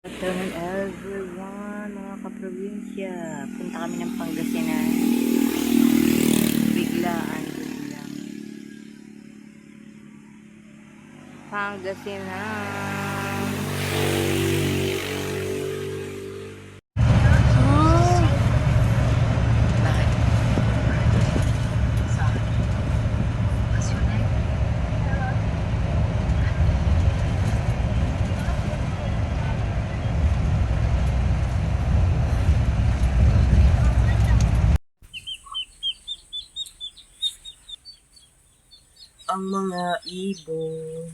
Good afternoon everyone, mga kaprobinsya. Punta kami ng Pangasinan. Biglaan lang. Pangasinan. Oh. Bakit? Ang mga ibon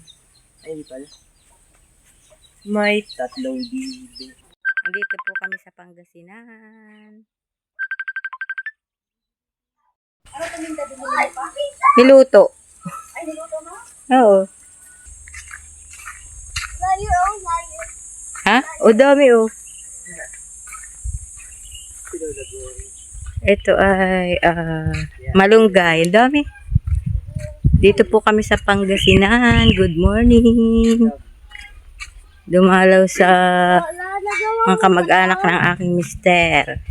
ay di pala may tatlong bibig. Nandito po kami sa Pangasinan. Niluto. Ay, niluto mo? Oo. Layo, layo. Ha? O dami oh. Ito ay malunggay. Ang dami. Dito po kami sa Pangasinan. Good morning. Dumalaw sa mga kamag-anak ng aking mister.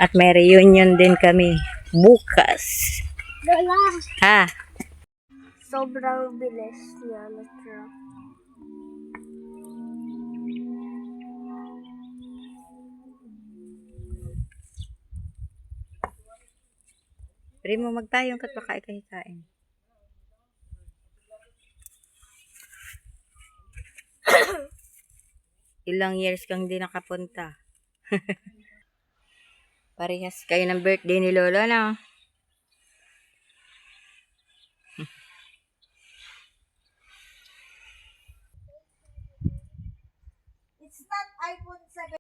At may reunion din kami bukas. Lola. Ha? Sobrang bilis niya na truck. Pwede mo magtayong kat baka ikahikain. Ilang years kang di nakapunta. Parehas kayo ng birthday ni Lola na. It's not iPhone 7.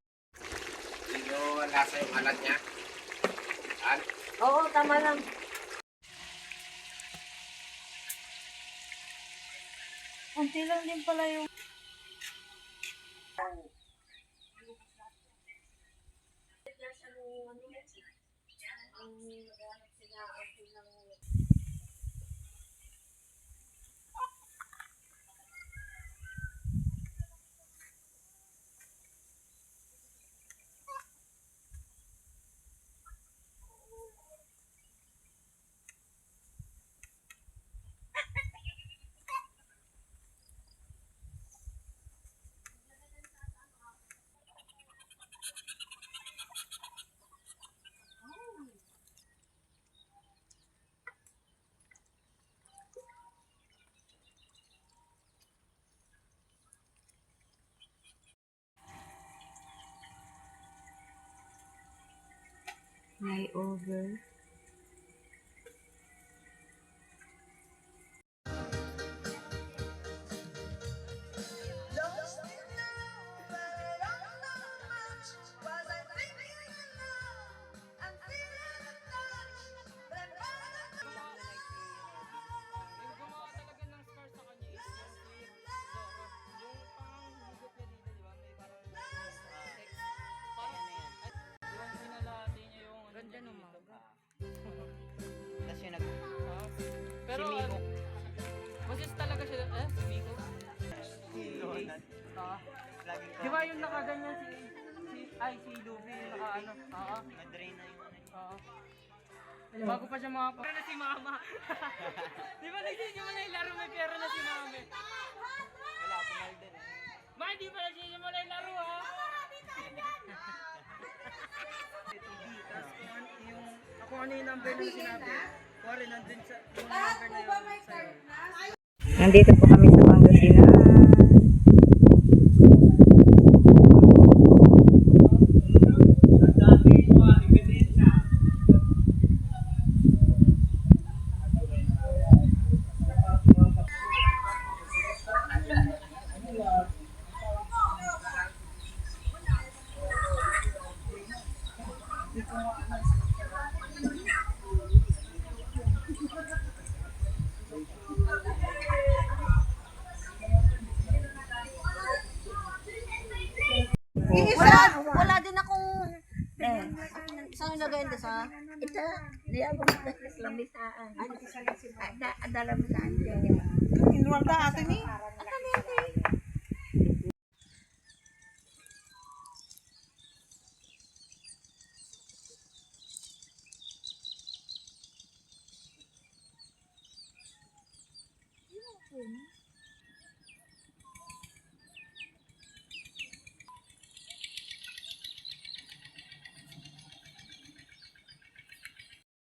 Sino lasa yung alat niya? Oo, tama lang. Unti lang din pala yung... Flyover. Ganda ng mangga. Tapos yung Pero si Miko. Masis talaga siya, si Miko? Di ba yung nakaganyan si Luffy yung naka Oo. Madrain na yung ano. Oo. Bago pa siya mga pera na si Mama. Di ba nagsisimula yung laro, may pera na si Mama? Wala, pumal din eh. Ma, hindi pa nagsisimula yung laro ha? Ako ano yung number na sinabi? Kuwari nandun sa yung number na yun sa'yo. Nandito po kami sa Pangasinan. Wala din akong... Saan yung lagay ito sa... Ito, niya mo sa lamisaan. Ada lamisaan din. Inuwag na atin eh. kunin.